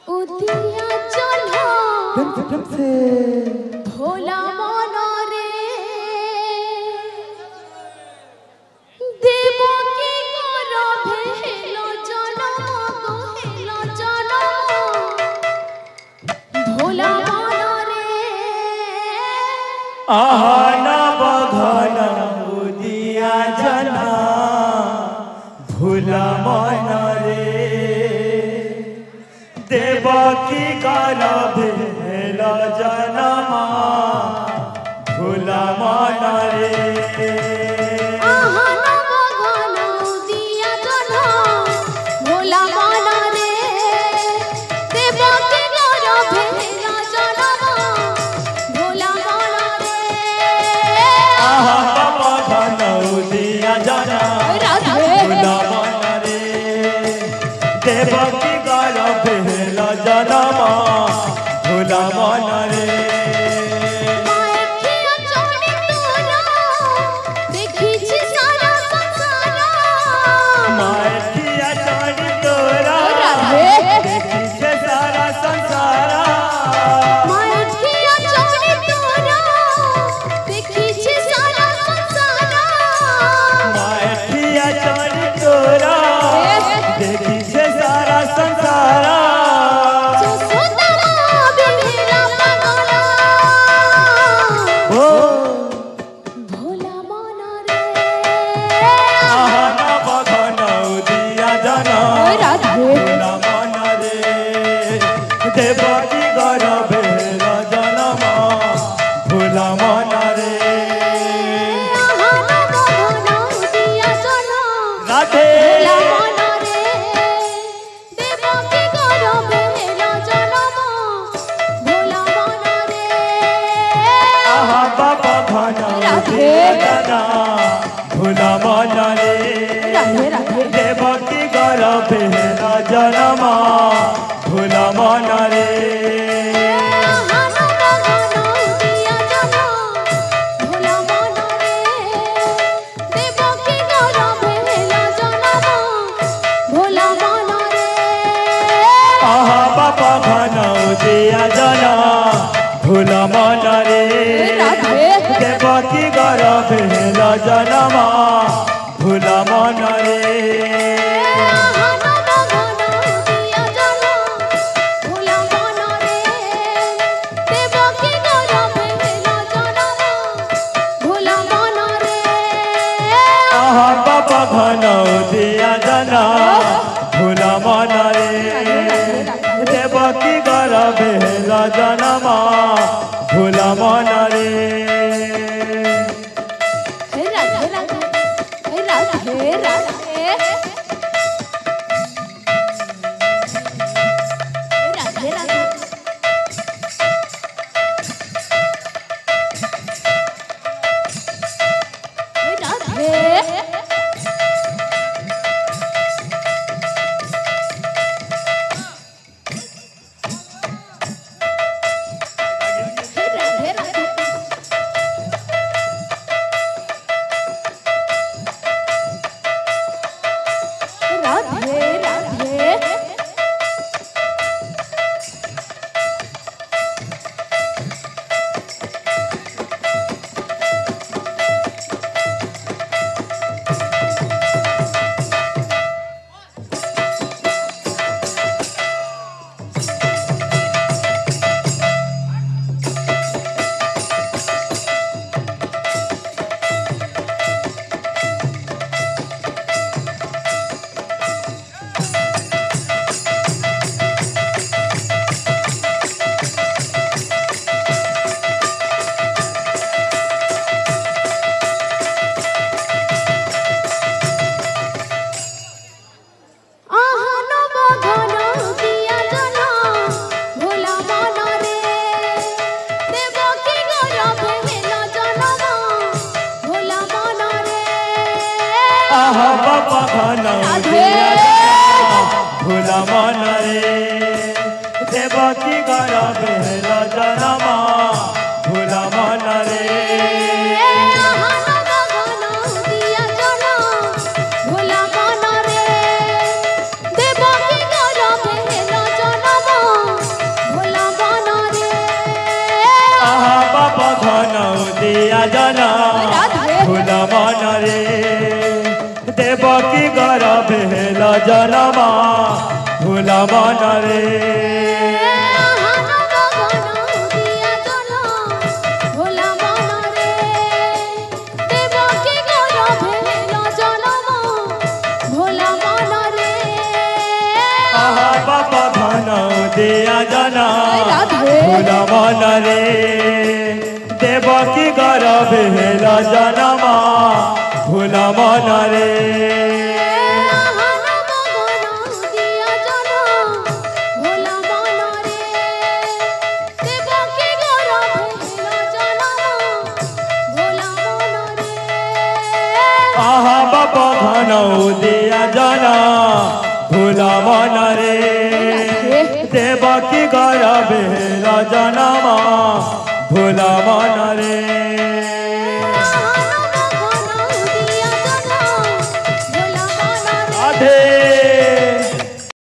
उदिया चलो भोला मनरे देव की कर भेलो जनम भोला मनरे आहना बघना उदिया जना भोला मनरे देवकी कर भेल जनमा भोला मनरे आहना बघना उदिया जना भोला मनरे देवकी कर भेल जनम भोला मनरे आहना बघना उदिया जना भोला मनरे देवकी कर भेल जनमा भोला मनरे देवकी कर भेल जनम भोला मनरे राधे देवकी कर भेल जनम भोला मनरे आहा बाबा घना जना भोला मनरे देवकी कर भेल जनम भोला मनरे आहा बाबा घना उदिया जना भोला मनरे देवकी कर भेल जनमा भोला मनरे बाबा घना उदिया जना भोला मनरे देवकी कर भेल जनमा भोला मनरे बाबा घना भोला मनरे देवकी कर भेल जनमा भोला मनरे भोला मनरे देवकी कर भेल जनम জনম ভোলা মন রে বাবা ধন দিয়া জনা ভোলা মন রে দেবকী গর্ভে হেলা জনম ভোলা মন রে আহা বাবা ধন দিয়া জনা ভোলা মন রে দেবকী গর্ভে হেলা জনম ভোলা মন রে